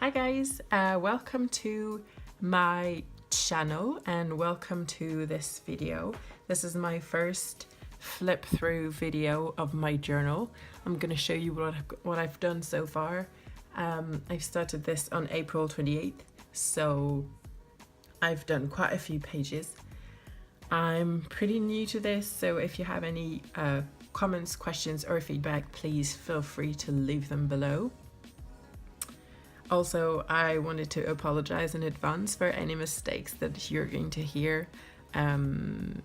Hi guys, welcome to my channel and welcome to this video. This is my first flip through video of my journal. I'm going to show you what I've done so far. I started this on April 28th, so I've done quite a few pages. I'm pretty new to this, so if you have any comments, questions or feedback, please feel free to leave them below. Also, I wanted to apologize in advance for any mistakes that you're going to hear. I'm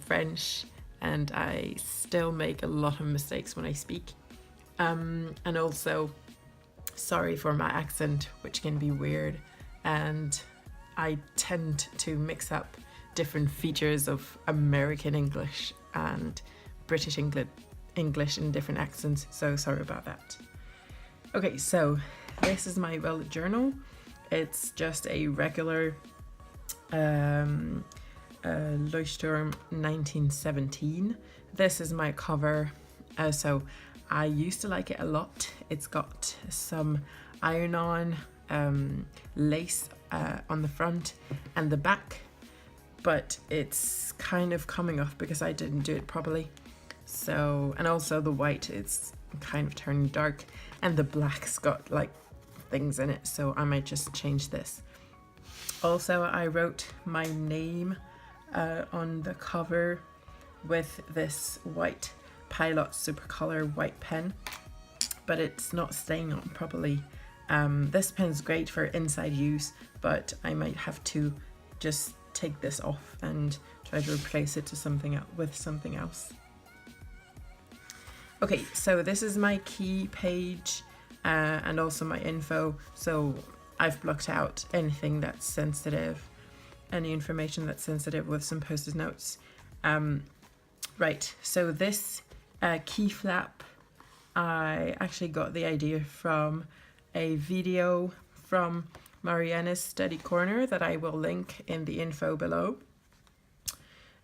French and I still make a lot of mistakes when I speak. And also, sorry for my accent, which can be weird. And I tend to mix up different features of American English and British English in different accents, so sorry about that. Okay, so this is my bullet journal. It's just a regular Leuchtturm 1917. This is my cover, so I used to like it a lot. It's got some iron-on lace on the front and the back, but it's kind of coming off because I didn't do it properly. So, and also the white, it's kind of turning dark, and the black's got like things in it, so I might just change this. Also, I wrote my name on the cover with this white Pilot Supercolor white pen, but it's not staying on properly. This pen's great for inside use, but I might have to just take this off and try to replace it to something else. Okay, so this is my key page and also my info. So I've blocked out anything that's sensitive, any information that's sensitive with some post-it notes. Right, so this key flap, I actually got the idea from a video from Mariana's Study Corner that I will link in the info below.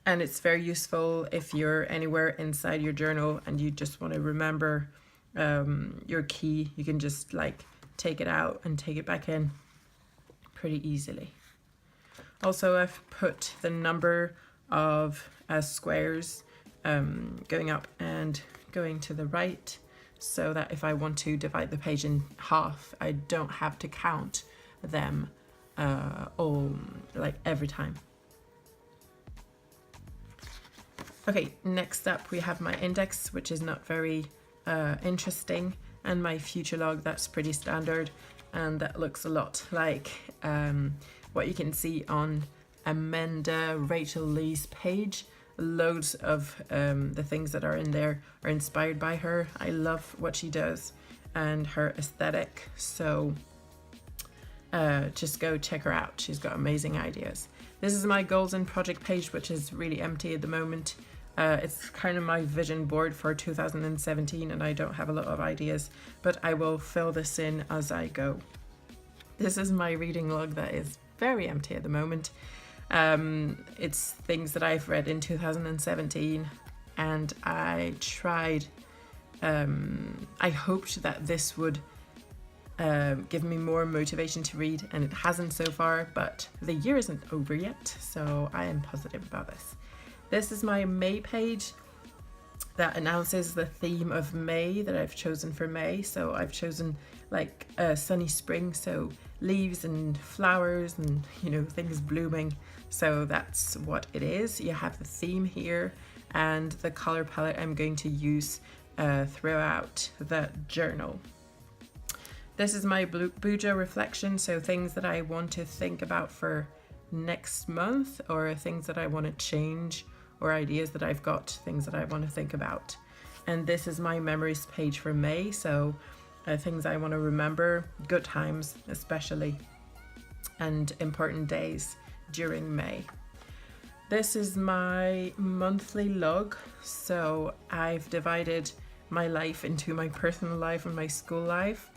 And it's very useful if you're anywhere inside your journal and you just want to remember your key. You can just like take it out and take it back in pretty easily. Also, I've put the number of squares going up and going to the right, so that if I want to divide the page in half, I don't have to count them all like every time. Okay, next up we have my index, which is not very interesting, and my future log, that's pretty standard, and that looks a lot like what you can see on Amanda Rachel Lee's page. Loads of the things that are in there are inspired by her. I love what she does and her aesthetic, so just go check her out. She's got amazing ideas. This is my goals and project page, which is really empty at the moment. It's kind of my vision board for 2017 and I don't have a lot of ideas, but I will fill this in as I go. This is my reading log that is very empty at the moment. It's things that I've read in 2017, and I tried, I hoped that this would give me more motivation to read, and it hasn't so far, but the year isn't over yet, so I am positive about this. This is my May page that announces the theme of May that I've chosen for May. So I've chosen like a sunny spring, so leaves and flowers and, you know, things blooming. So that's what it is. You have the theme here and the color palette I'm going to use throughout the journal. This is my Bujo reflection, so things that I want to think about for next month, or things that I want to change, or ideas that I've got, things that I want to think about. And this is my memories page for May, so things I want to remember, good times especially, and important days during May. This is my monthly log, so I've divided my life into my personal life and my school life.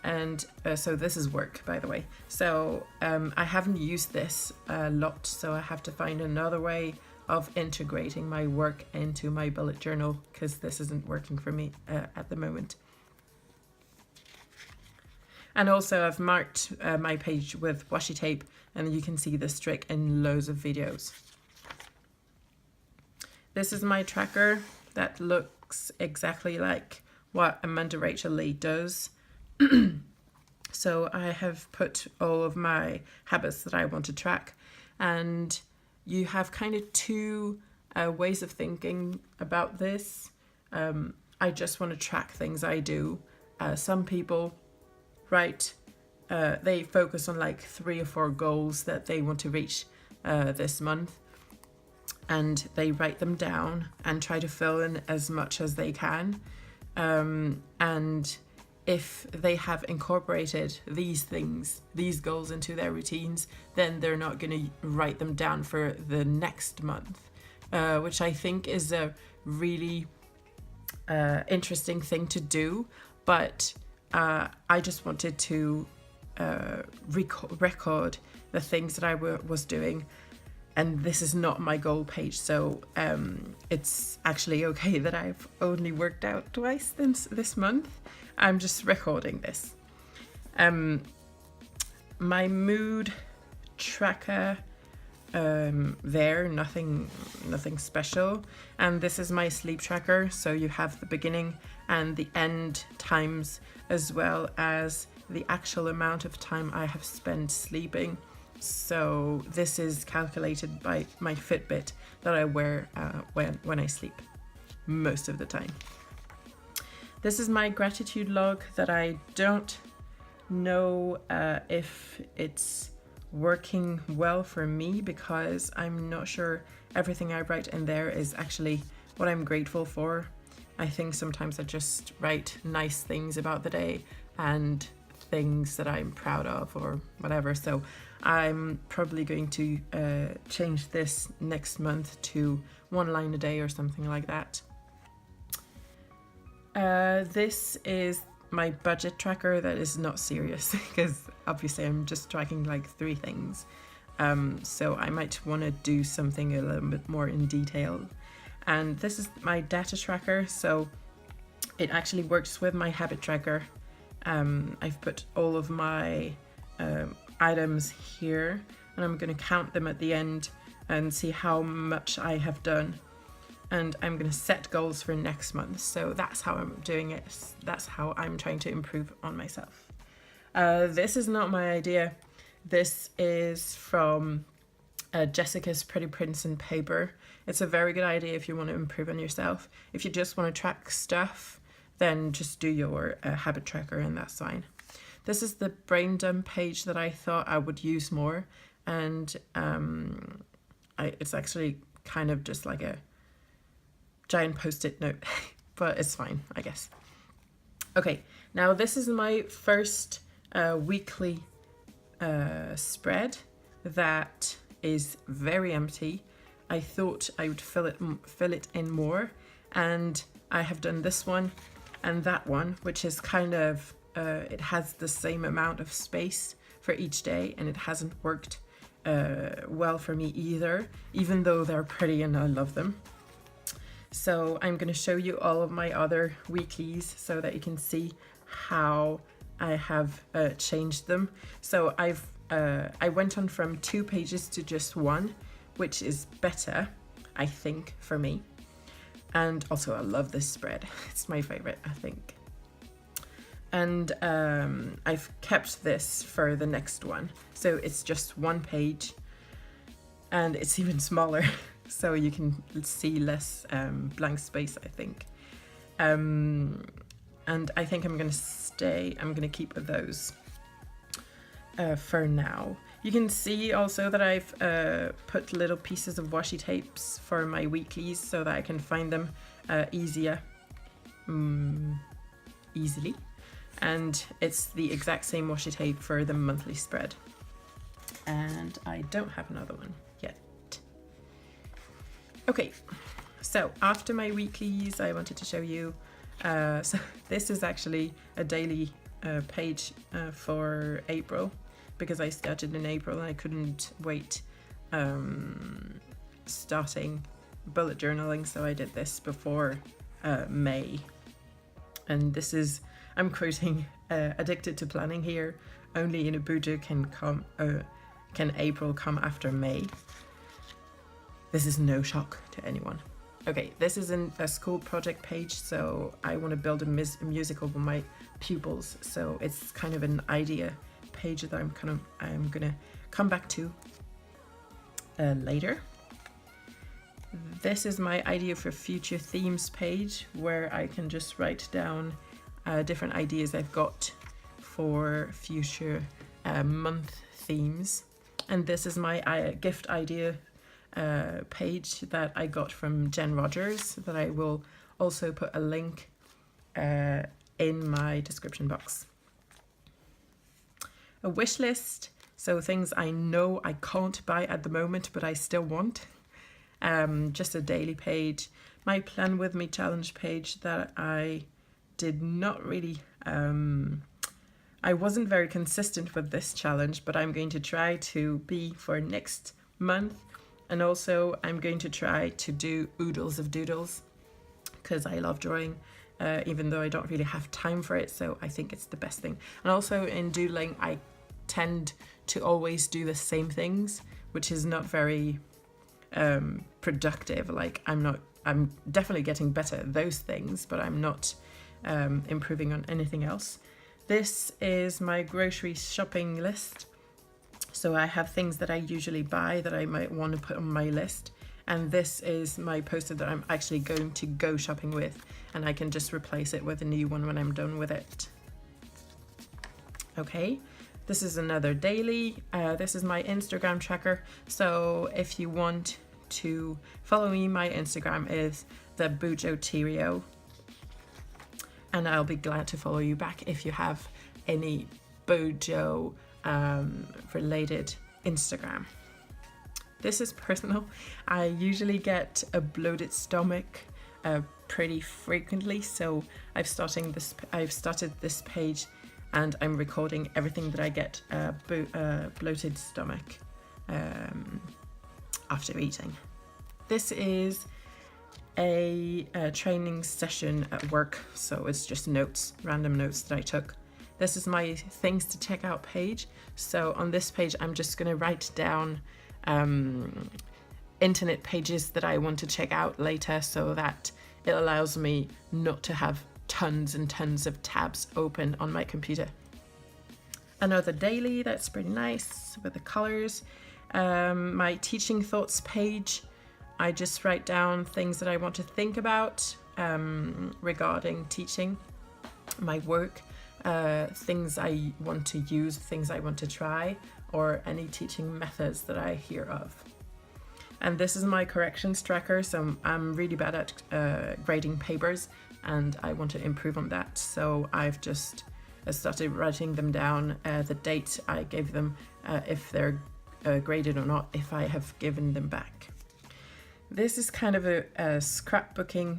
And so this is work, by the way. So I haven't used this a lot, so I have to find another way of integrating my work into my bullet journal, because this isn't working for me at the moment. And also I've marked my page with washi tape, and you can see this trick in loads of videos. This is my tracker that looks exactly like what Amanda Rachel Lee does. So I have put all of my habits that I want to track, and you have kind of two ways of thinking about this. I just want to track things I do. Some people, right, they focus on like 3 or 4 goals that they want to reach this month, and they write them down and try to fill in as much as they can. And if they have incorporated these things, these goals into their routines, then they're not going to write them down for the next month, which I think is a really interesting thing to do. But I just wanted to record the things that I was doing, and this is not my goal page, so it's actually okay that I've only worked out twice this month. I'm just recording this. My mood tracker, nothing special. And this is my sleep tracker, so you have the beginning and the end times, as well as the actual amount of time I have spent sleeping. So this is calculated by my Fitbit that I wear when I sleep most of the time. This is my gratitude log that I don't know if it's working well for me, because I'm not sure everything I write in there is actually what I'm grateful for. I think sometimes I just write nice things about the day and things that I'm proud of or whatever. So I'm probably going to change this next month to 1 line a day or something like that. This is my budget tracker that is not serious, because obviously I'm just tracking like 3 things. So I might want to do something a little bit more in detail. And this is my data tracker, so it actually works with my habit tracker. I've put all of my items here, and I'm going to count them at the end and see how much I have done. And I'm going to set goals for next month. So that's how I'm doing it. That's how I'm trying to improve on myself. This is not my idea. This is from Jessica's Pretty Prints and Paper. It's a very good idea if you want to improve on yourself. If you just want to track stuff, then just do your habit tracker, and that's fine. This is the brain dump page that I thought I would use more. And it's actually kind of just like a giant post-it note, but it's fine, I guess. Okay, now this is my first weekly spread that is very empty. I thought I would fill it in more, and I have done this one and that one, which is kind of it has the same amount of space for each day, and it hasn't worked well for me either, even though they're pretty and I love them. So I'm going to show you all of my other weeklies so that you can see how I have changed them. So I went on from 2 pages to just 1, which is better, I think, for me. And also I love this spread. It's my favorite, I think. And I've kept this for the next one. So it's just 1 page, and it's even smaller. So you can see less blank space, I think. And I think I'm going to keep with those for now. You can see also that I've put little pieces of washi tapes for my weeklies so that I can find them easily. And it's the exact same washi tape for the monthly spread. And I don't have another one yet. Okay, so after my weeklies, I wanted to show you, so this is actually a daily page for April, because I started in April and I couldn't wait starting bullet journaling, so I did this before May. And this is I'm quoting Addicted to Planning here. Only in a Bujo can April come after May. This is no shock to anyone. Okay, this is a school project page, so I want to build a musical for my pupils. So it's kind of an idea page that I'm gonna come back to later. This is my idea for future themes page, where I can just write down different ideas I've got for future month themes. And this is my gift idea page that I got from Jenn Rogers, that I will also put a link in my description box. A wish list, so things I know I can't buy at the moment but I still want. Just a daily page. My Plan With Me challenge page that I did not really I wasn't very consistent with this challenge, but I'm going to try to be for next month. And also I'm going to try to do oodles of doodles, because I love drawing, even though I don't really have time for it. So I think it's the best thing. And also in doodling, I tend to always do the same things, which is not very productive. Like I'm definitely getting better at those things, but I'm not improving on anything else. This is my grocery shopping list. So I have things that I usually buy that I might want to put on my list. And this is my poster that I'm actually going to go shopping with. And I can just replace it with a new one when I'm done with it. Okay, this is another daily. This is my Instagram tracker. So if you want to follow me, my Instagram is the bujoterio. And I'll be glad to follow you back if you have any Bujo related Instagram. This is personal. I usually get a bloated stomach pretty frequently, so I've started this page and I'm recording everything that I get bloated stomach after eating. This is a training session at work, so it's just notes, random notes that I took. This is my things to check out page. So on this page, I'm just going to write down internet pages that I want to check out later, so that it allows me not to have tons and tons of tabs open on my computer. Another daily, that's pretty nice with the colors. My teaching thoughts page, I just write down things that I want to think about regarding teaching, my work. Things I want to use, things I want to try, or any teaching methods that I hear of. And this is my corrections tracker, so I'm really bad at grading papers and I want to improve on that. So I've just started writing them down, the date I gave them, if they're graded or not, if I have given them back. This is kind of a scrapbooking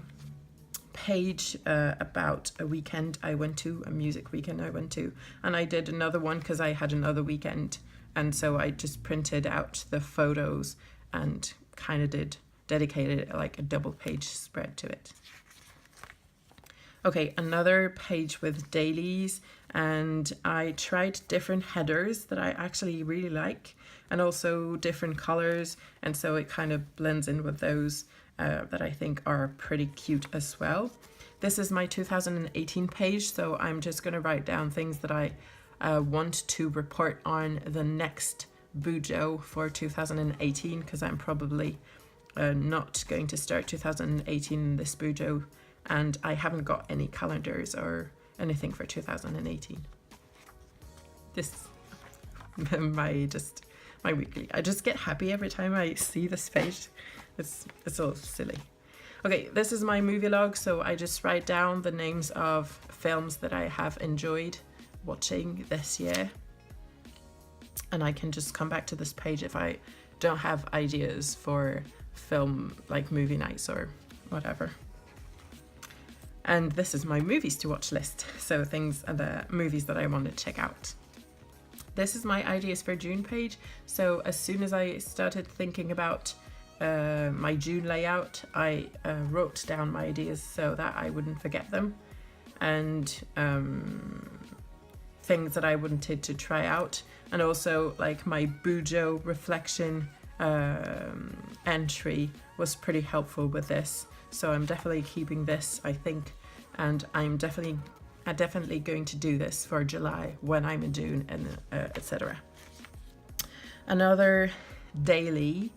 page about a weekend I went to, a music weekend I went to, and I did another one because I had another weekend, and so I just printed out the photos and kind of dedicated like a double page spread to it. Okay, another page with dailies, and I tried different headers that I actually really like, and also different colors, and so it kind of blends in with those that I think are pretty cute as well. This is my 2018 page, so I'm just going to write down things that I want to report on the next Bujo for 2018, because I'm probably not going to start 2018 in this Bujo, and I haven't got any calendars or anything for 2018. This my weekly. I just get happy every time I see this page. It's all silly. Okay, this is my movie log, so I just write down the names of films that I have enjoyed watching this year, and I can just come back to this page if I don't have ideas for film, like movie nights or whatever. And this is my movies to watch list, so things are the movies that I want to check out. This is my ideas for June page, so as soon as I started thinking about my June layout, I wrote down my ideas so that I wouldn't forget them. and things that I wanted to try out, and also like my Bujo reflection entry was pretty helpful with this, so I'm definitely keeping this, I think, and I'm definitely going to do this for July when I'm in June, and etc. Another daily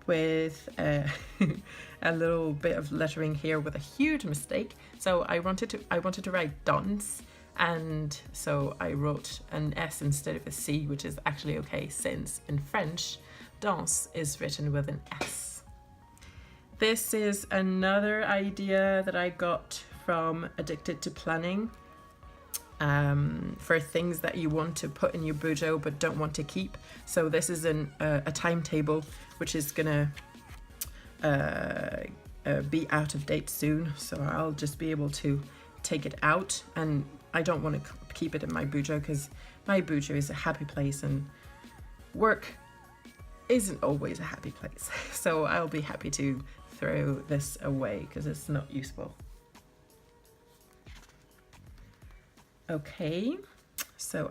with a little bit of lettering here with a huge mistake. So I wanted to write dance, and so I wrote an S instead of a C, which is actually okay since in French danse is written with an S. This is another idea that I got from Addicted to Planning, for things that you want to put in your Bujo but don't want to keep. So this is a timetable which is gonna be out of date soon, so I'll just be able to take it out, and I don't want to keep it in my Bujo because my Bujo is a happy place and work isn't always a happy place. So I'll be happy to throw this away because it's not useful. Okay, so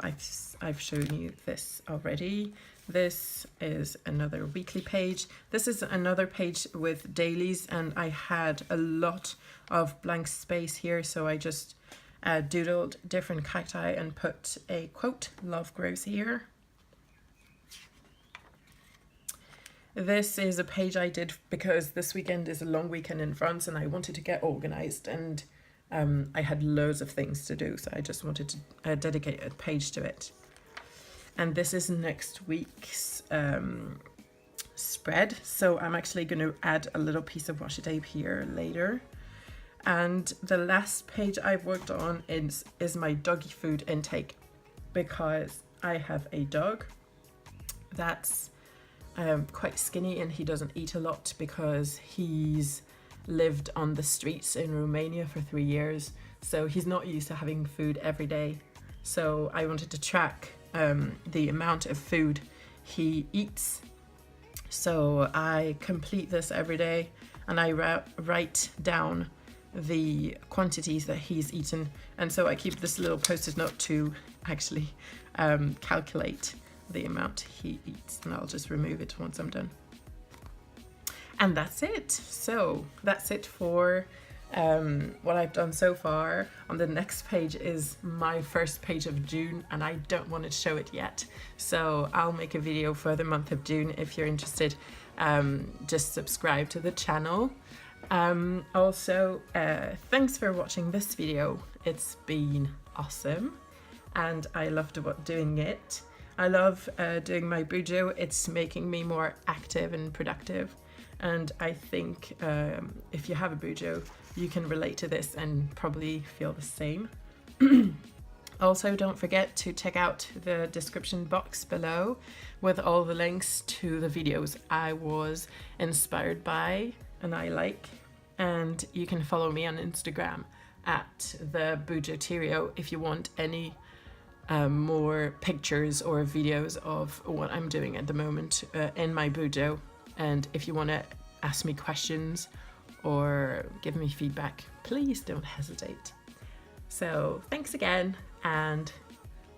I've shown you this already. This is another weekly page. This is another page with dailies, and I had a lot of blank space here, so I just doodled different cacti and put a quote, "Love grows here." This is a page I did because this weekend is a long weekend in France and I wanted to get organized, and I had loads of things to do, so I just wanted to dedicate a page to it. And this is next week's spread, so I'm actually going to add a little piece of washi tape here later. And the last page I've worked on is my doggy food intake, because I have a dog that's quite skinny and he doesn't eat a lot because he's lived on the streets in Romania for 3 years, so he's not used to having food every day. So I wanted to track the amount of food he eats, so I complete this every day and I write down the quantities that he's eaten, and so I keep this little post-it note to actually calculate the amount he eats, and I'll just remove it once I'm done. And that's it. So that's it for what I've done so far. On the next page is my first page of June, and I don't want to show it yet, so I'll make a video for the month of June. If you're interested, just subscribe to the channel. Also, thanks for watching this video. It's been awesome and I loved doing it. I love doing my Bujo. It's making me more active and productive, and I think if you have a Bujo, you can relate to this and probably feel the same. Also, don't forget to check out the description box below with all the links to the videos I was inspired by and I like, and you can follow me on Instagram at the bujoterio if you want any more pictures or videos of what I'm doing at the moment in my Bujo, and if you want to ask me questions or give me feedback, please don't hesitate. So thanks again, and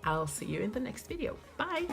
I'll see you in the next video. Bye!